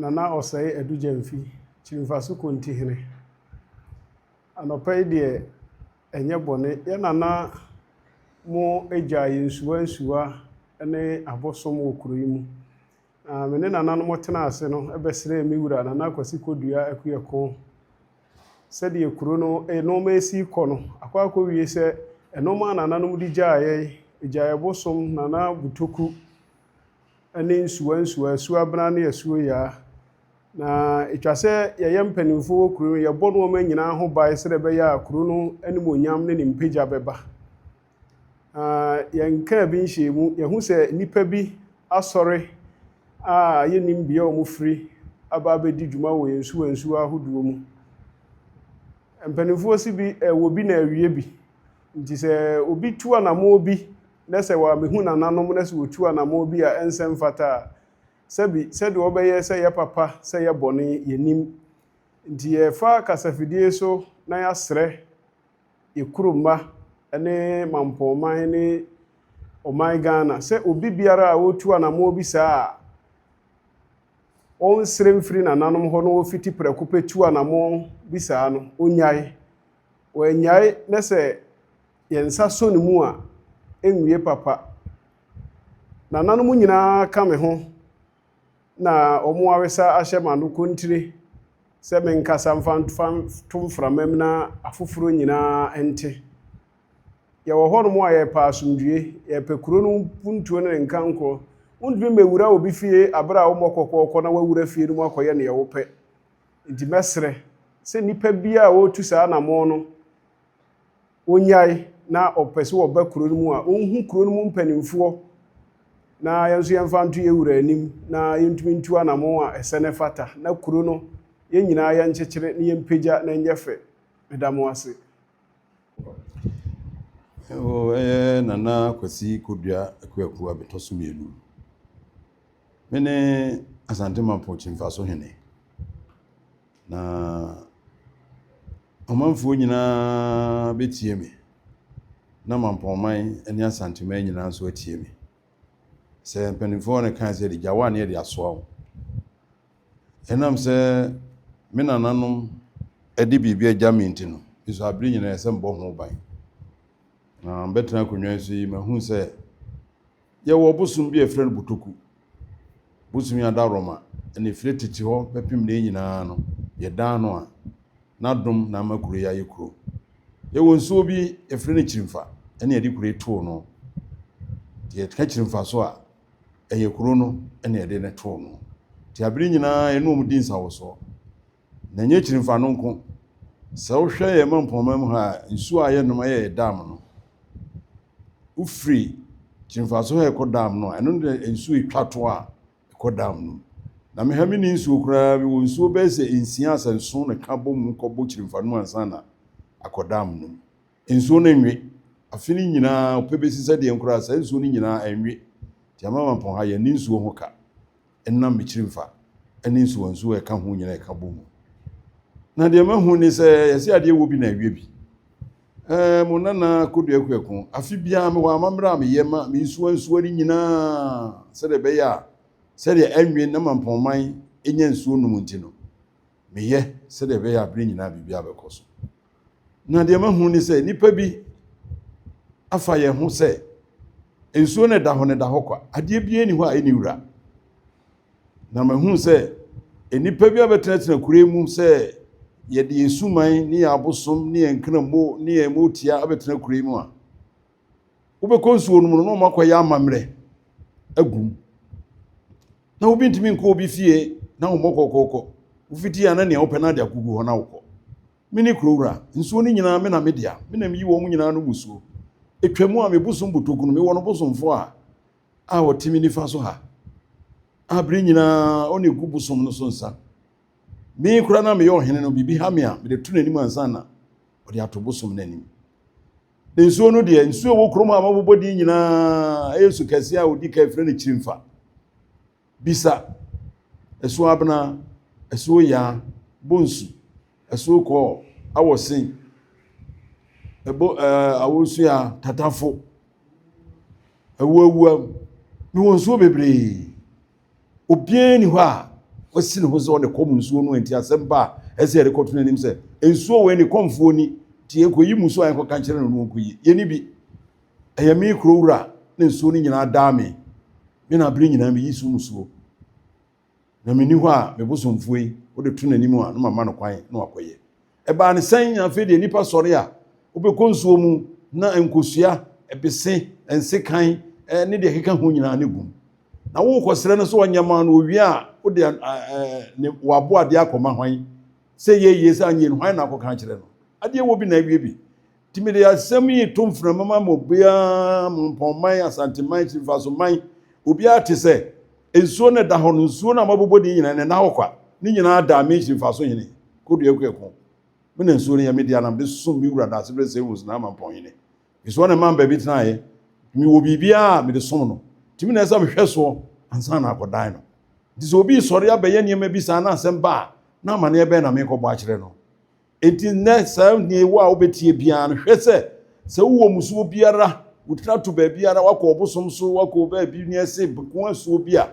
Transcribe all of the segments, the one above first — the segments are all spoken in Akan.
Nana Osei Edujemfi, Chimfasu Kuntihine. Anɔpa deɛ ɛnyɛ bɔne yɛ nana mo agya nsuwa ne abosom wɔ kuro yi mu. Me ne nana no tena ase no ɛbɛsrɛ me wura Nana Kwasi Kodua Akuyɛko sɛdeɛ kuro no nneɛma esi kɔ no akɔ wie sɛ nneɛma nananom de gyaeɛ bosom Nana Butoku ne nsuwa Suabena ne Asuo Yaa. Na etwa sɛ yɛyɛ mpanimfo wɔ kuro no yɛbɔ nneɛma nyinaa ho bae sɛ ɛbɛyɛ a kuro no animuonyam ne mpagya bɛba. Yɛnka bi nhyɛ mu yɛhu sɛ nnipa bi asɔre a yɛnim bea a wɔfiri aba abɛdi dwuma wɔ nsuwa ahodoɔ mu. Mpanimfoɔ si bi wɔ bi na awie bi. Nti sɛ obi tu anammɔ bi na sɛ wɔamehu nananom na sɛ wɔtu anammɔ bi a ɛnsɛ mfata a sɛdeɛ wɔbɛyɛ sɛ yɛ papa sɛ yɛ bɔne yɛnim. Nti yɛfa kasafidie so na yɛasrɛ yɛkuro mma ne mampɔnman ne ɔman Ghana sɛ obi biara a wɔtu anammɔ bi saa a ɔnsrɛ mfiri nananom hɔ na wɔfiti prɛko pɛ tu anammɔ bi saa no ɔnyae. Wɔanyae na sɛ yɛnsa so ne mu a ɛnwie papa. Nananom nyinaa ka me ho na ɔmo awesa ahyɛ m'ano kontire sɛ menkasa mfa to mframa mu na afoforo nyinaa nte. Yɛwɔ hɔnom a yɛpɛ asomdwie, yɛpɛ kuro no mpuntuo ne nkankorɔ. Wontumi mmɛwura obi fie abere a wɔmmɔ kɔkɔɔkɔ na wawura fie no mu akɔyɛ neɛ wopɛ. Nti mɛsrɛ sɛ nnipa bi a wɔretu saa anammɔ no ɔnyae na ɔpɛ sɛ wɔba kuro no mu a ɔnhu kuro no mu mpanimfoɔ na yɛn nso yɛmfa nto yɛwura anim na yɛntumi ntu anammɔ a ɛsɛ ne fata na kuro no yɛn nyinaa yɛnkyekyere ne yɛmpagya na ɛnyɛ fɛ. Meda mo ase. Nana Kwasi Kodua Akuyɛko abɛtɔ so mmienu. Me ne Asante Mampo Chimfaso hene. Na ɔmanfoɔ nyinaa bɛtie me. Na Mampɔman ne Asanteman nyinaa nso atie me. Sɛ mpanimfoɔ no kan sɛ de gyawa ne de asoa wo. Ɛnam sɛ me nananom de biribi agya me nti no, nso abere nyinaa sɛ mbɔ ho ban. Na mbɛtena akonnwa so yi mahu sɛ yɛwɔ bosom bi ɛfrɛ no Butoku. Bosom yi ada Roma ɛna ɛfiri tete hɔ bɛpem ne nyinaa no yɛdan no a n'adom na ama kuro yi ayɛ kuro. Yɛwɔ nsuo bi ɛfrɛ no Kyimfa ɛna yɛde kuro yi too no. Yɛka Kyimfa so a ɛyɛ kuro no ɛna yɛde ne too no. Nti abere nyinaa ɛnum di nsawosoɔ. Na nyɛ Kyimfa no nko. Sɛ wohwɛ yɛ Mampɔman mu ha nsuo a yɛnom yɛ dam no. Ufiri Kyimfa so ha ɛkɔ dam no ɛno de nsuo twa to a ɛkɔ dam no. Na me ha me ni nsuo koraa bi wɔ nsuo bɛyɛ sɛ nsia asɛnso na ka bɔ mu kɔbɔ Kyimfa no ansa na akɔ dam no. Nsuo no nwe. Afi ni nyinaa opɛ bɛsi sɛ deɛ nkoraa sɛ nsuo no nyinaa anwe. Ti ama Mampɔn ha yɛ ni nsuo ho ka. Ɛnam me Kyimfa ɛne nsuo ɛka ho nyinaa ɛka bɔ mu. Na deɛ mahu ni sɛ yɛsɛ adeɛ wɔ bi na awie bi. Mo Nana Kodua Akuyɛko afi bia me wɔ amamra me yɛ ma me nsuo ni nyinaa sɛ de bɛyɛ a sɛ de anwe na Mampɔman enya nsuo no mu nti no me yɛ sɛ de bɛyɛ abere nyinaa bibia bɛkɔ so. Na deɛ mahu ni sɛ nipa bi afa yɛn ho sɛ nsuo no da hɔ kwa adeɛ bia ni hɔ a ɛni wura. Na mahu sɛ nipa bi abɛtena kure mu sɛ yɛde yɛsuman ne yɛ abosom ne yɛ nkramo ne yɛ motia abɛtena kure mu a wobɛkɔ nsuo no mu no na ɔmakɔyɛ amammerɛ agum. Na wobi ntimi nkɔ obi fie na wɔmmɔ kɔkɔkɔ wofiti a na nea wopɛ na de akogu hɔ na wokɔ. Me ne kurowura nsuo no nyinaa me na me dea me na meyi wɔn nyinaa no musuo. Etwamu a me bosom Butoku no me wɔ no bosomfo a wɔtimi nifa so ha. Abere nyinaa ɔne gu bosom no so nsa. Me kura na me yɛ ɔhene no bibi ha me a me de tu n'anim ansa na ɔde ato bosom n'anim. Nsuo no deɛ nsuo wɔ kurom a mabobɔ di nyinaa Yesu kɛse a odi ka efrɛ no Kyimfa. Bisa Suabena Asuo Yaa Bonsu Asuo Kɔɔ Awosen Awosu ya Tatafo Awuawuam me wɔ nsuo bebree. Obiara ni hɔ a wasi ne ho sɛ ɔde kɔm nsuo no nti asɛm ba ɛsɛ yɛde kɔto n'anim sɛ nsuo wei ne kɔmfoɔ ni tie kɔyi mu so a yɛnkɔka nkyerɛ no no nkɔyi yɛni bi ɛyɛ me kuro wura ne nsuo no nyinaa daa me na abere nyinaa meyi so musuo na meni hɔ a mebosomfoɔ yi wode to n'anim a no mama no kwan na wakɔyɛ ɛbaa ne sɛn afei deɛ nipa sɔre a wobɛkɔ nsuo mu na nkosua ɛbese nsekan ne deɛ keka ho nyinaa ne gum na wokɔsrɛ no so ɔnyɛma no owie a wode waboa deɛ akɔma hwan sɛ yɛyie sɛ anyɛ no hwan na akɔka kyerɛ no adeɛ wɔ bi na awie bi nti mede asɛm yi to mframa ma obiara mpɔnman asanteman kyirifasoman obiara te sɛ nsuo no da hɔ no nsuo no a mabobɔ de nyinaa ne na hɔ kwa ne nyinaa da me kyirifaso hene kɔdua kuɛko mena nsuo no yɛ mede anam de som bi wura da ase bɛ sɛ wus na ama mpɔnhene nsuo no ma baabi tenaeɛ mewɔ biribiara mede som no timi na ɛsɛ mehwɛ soɔ ansa na akɔdan no nti sɛ obi sɔre abɛyɛ nneɛma bi saa na asɛm ba a na amanneɛ bɛn na mekɔbɔ akyerɛ no enti nnɛ saa nneɛ wo a wobɛtie biara no hwɛ sɛ wowɔ musuo biara wotira to baabiara wakɔ ɔbosom so wakɔ baabi ne ɛse ko asuo bi a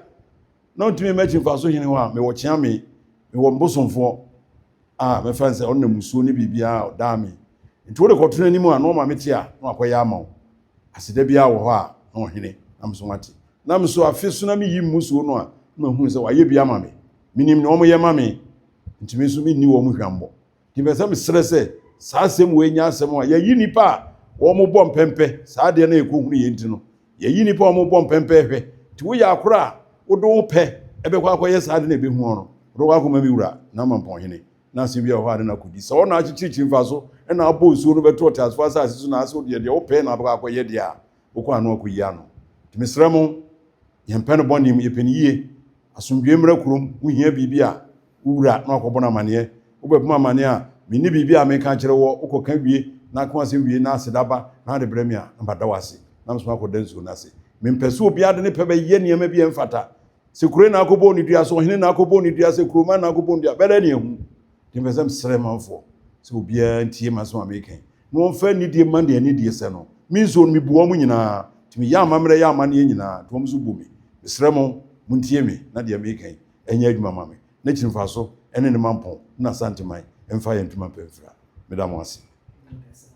na ntumi mɛkyi mfa so hene hɔ a mewɔ kyea me mewɔ mbosomfoɔ a mɛfa sɛ ɔno na musuo ne biribiara ɔdaa me nti wode kɔto n'anim a na ɔma mete a na wakɔyɛ ama wo aseda biara wɔ hɔ a na ɔhene na mso wate na mso afe so na meyi musuo no a na mahu sɛ wayɛ bi ama me menim ne ɔmoyɛ ma me ntumi nso menni wɔ mu hwambɔ nti mpɛ sɛ mesrɛ sɛ saa asɛm wei nya asɛm a yɛyi nipa a wɔmobɔ mpɛmpɛ saa deɛ na yɛkɔhunu yɛ nti no yɛyi nipa a wɔmobɔ mpɛmpɛ hwɛ nti woyɛ akora a wode wo pɛ ɛbɛkɔ akɔyɛ saa de na ɛbɛhu ɔno wode wɔ akɔma mi wura na ama mpɔnhene na asɛm bi a hɔ ade no akɔdi sɛ ɔna akyekyirikyiri mfa so ɛna abɔ nsuo no bɛto ɔteasefoɔ asase so na asɛ wodeɛ deɛ wopɛ na abɛkɔ akɔyɛ deɛ a wokɔ ano akɔyi ano nti mesrɛ mo yɛmpɛ no bɔne mu yɛpɛ no yie asomdwe mmra kurom wohia biribi a wowura na wakɔbɔ no amanneɛ wobɛpom amanneɛ a menni biribi a meka kyerɛ wɔ wokɔka wie na aka asɛm wie na asedaba na ade brɛ me a na mbada wo ase na msoma akɔda nsuo no ase mempɛ sɛ obiara de ne pɛ bɛyɛ nneɛma bi ɛmfata sɛ kuro na akɔbɔ ne dua sɛ ɔhene na akɔbɔ ne dua sɛ kuroma na akɔbɔ ne dua bɛdɛ ne ɛhu nti mpɛ sɛ mesrɛ manfoɔ sɛ obiara ntie ma so a mekan na wɔmfa nidie ma deɛ nidie sɛ no me nsuo no mebua mu nyinaa nti meyɛ amammerɛ yɛ amanneɛ nyinaa nti wɔm so bu me mesrɛ mo montie me na deɛ mekan ɛnyɛ adwuma ma me na kyiri mfa so ɛne ne mampɔn na santeman ɛmfa yɛ ntoma mpɛmfira meda mo ase